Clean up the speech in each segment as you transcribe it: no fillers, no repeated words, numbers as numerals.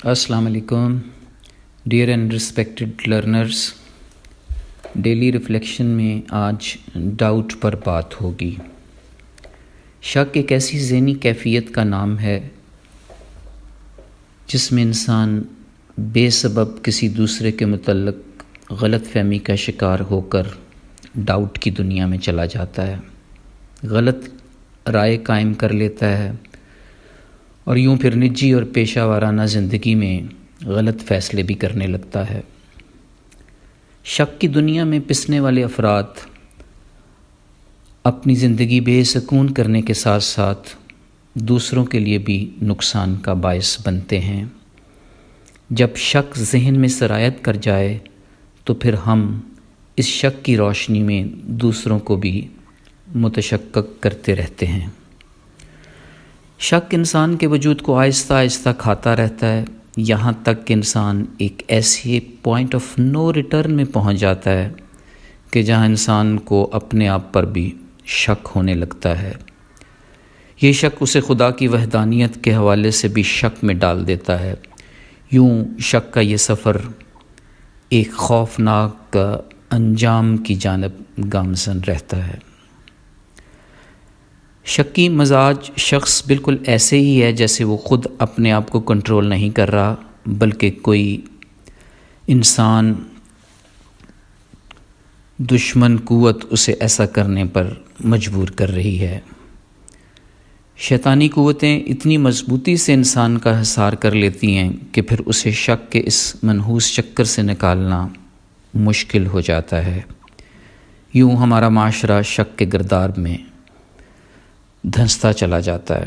السلام علیکم dear and respected learners, daily reflection میں آج ڈاؤٹ پر بات ہوگی۔ شک ایک ایسی ذہنی کیفیت کا نام ہے جس میں انسان بے سبب کسی دوسرے کے متعلق غلط فہمی کا شکار ہو کر ڈاؤٹ کی دنیا میں چلا جاتا ہے، غلط رائے قائم کر لیتا ہے اور یوں پھر نجی اور پیشہ وارانہ زندگی میں غلط فیصلے بھی کرنے لگتا ہے۔ شک کی دنیا میں پسنے والے افراد اپنی زندگی بے سکون کرنے کے ساتھ ساتھ دوسروں کے لیے بھی نقصان کا باعث بنتے ہیں۔ جب شک ذہن میں سرایت کر جائے تو پھر ہم اس شک کی روشنی میں دوسروں کو بھی متشکک کرتے رہتے ہیں۔ شک انسان کے وجود کو آہستہ آہستہ کھاتا رہتا ہے، یہاں تک کہ انسان ایک ایسے پوائنٹ آف نو ریٹرن میں پہنچ جاتا ہے کہ جہاں انسان کو اپنے آپ پر بھی شک ہونے لگتا ہے۔ یہ شک اسے خدا کی وحدانیت کے حوالے سے بھی شک میں ڈال دیتا ہے۔ یوں شک کا یہ سفر ایک خوفناک انجام کی جانب گامزن رہتا ہے۔ شکی مزاج شخص بالکل ایسے ہی ہے جیسے وہ خود اپنے آپ کو کنٹرول نہیں کر رہا، بلکہ کوئی انسان دشمن قوت اسے ایسا کرنے پر مجبور کر رہی ہے۔ شیطانی قوتیں اتنی مضبوطی سے انسان کا حصار کر لیتی ہیں کہ پھر اسے شک کے اس منحوس چکر سے نکالنا مشکل ہو جاتا ہے۔ یوں ہمارا معاشرہ شک کے گرداب میں دھنستا چلا جاتا ہے۔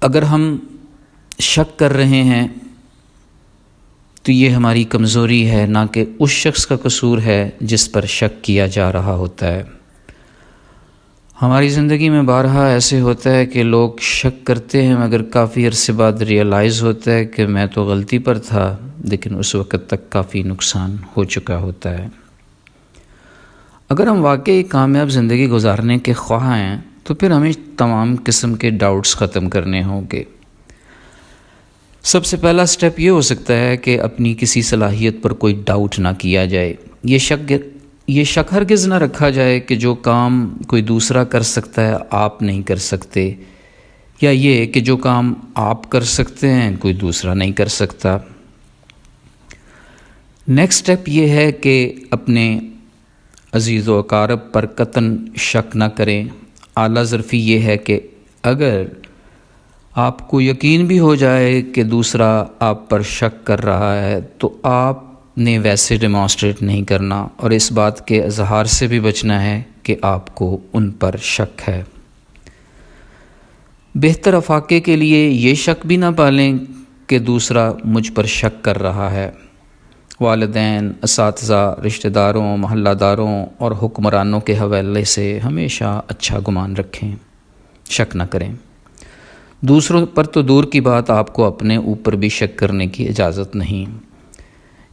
اگر ہم شک کر رہے ہیں تو یہ ہماری کمزوری ہے، نہ کہ اس شخص کا قصور ہے جس پر شک کیا جا رہا ہوتا ہے۔ ہماری زندگی میں بارہا ایسے ہوتا ہے کہ لوگ شک کرتے ہیں مگر کافی عرصے بعد ریئلائز ہوتا ہے کہ میں تو غلطی پر تھا، لیکن اس وقت تک کافی نقصان ہو چکا ہوتا ہے۔ اگر ہم واقعی کامیاب زندگی گزارنے کے خواہاں ہیں تو پھر ہمیں تمام قسم کے ڈاؤٹس ختم کرنے ہوں گے۔ سب سے پہلا سٹیپ یہ ہو سکتا ہے کہ اپنی کسی صلاحیت پر کوئی ڈاؤٹ نہ کیا جائے۔ یہ شک ہرگز نہ رکھا جائے کہ جو کام کوئی دوسرا کر سکتا ہے آپ نہیں کر سکتے، یا یہ کہ جو کام آپ کر سکتے ہیں کوئی دوسرا نہیں کر سکتا۔ نیکسٹ سٹیپ یہ ہے کہ اپنے عزیز و اقارب پر قطعاً شک نہ کریں۔ اعلیٰ ظرفی یہ ہے کہ اگر آپ کو یقین بھی ہو جائے کہ دوسرا آپ پر شک کر رہا ہے تو آپ نے ویسے ڈیمانسٹریٹ نہیں کرنا اور اس بات کے اظہار سے بھی بچنا ہے کہ آپ کو ان پر شک ہے۔ بہتر افاقے کے لیے یہ شک بھی نہ پالیں کہ دوسرا مجھ پر شک کر رہا ہے۔ والدین، اساتذہ، رشتہ داروں، محلہ داروں اور حکمرانوں کے حوالے سے ہمیشہ اچھا گمان رکھیں، شک نہ کریں۔ دوسروں پر تو دور کی بات، آپ کو اپنے اوپر بھی شک کرنے کی اجازت نہیں۔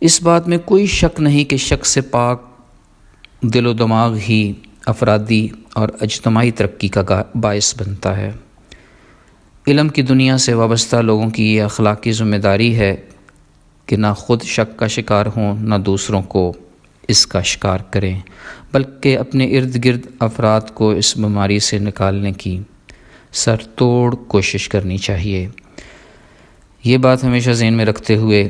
اس بات میں کوئی شک نہیں کہ شک سے پاک دل و دماغ ہی افرادی اور اجتماعی ترقی کا باعث بنتا ہے۔ علم کی دنیا سے وابستہ لوگوں کی یہ اخلاقی ذمہ داری ہے کہ نہ خود شک کا شکار ہوں، نہ دوسروں کو اس کا شکار کریں، بلکہ اپنے ارد گرد افراد کو اس بیماری سے نکالنے کی سر توڑ کوشش کرنی چاہیے۔ یہ بات ہمیشہ ذہن میں رکھتے ہوئے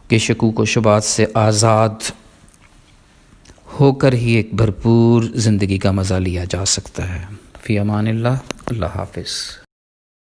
کہ شکوک و شبہات سے آزاد ہو کر ہی ایک بھرپور زندگی کا مزہ لیا جا سکتا ہے۔ فی امان اللہ، اللہ حافظ۔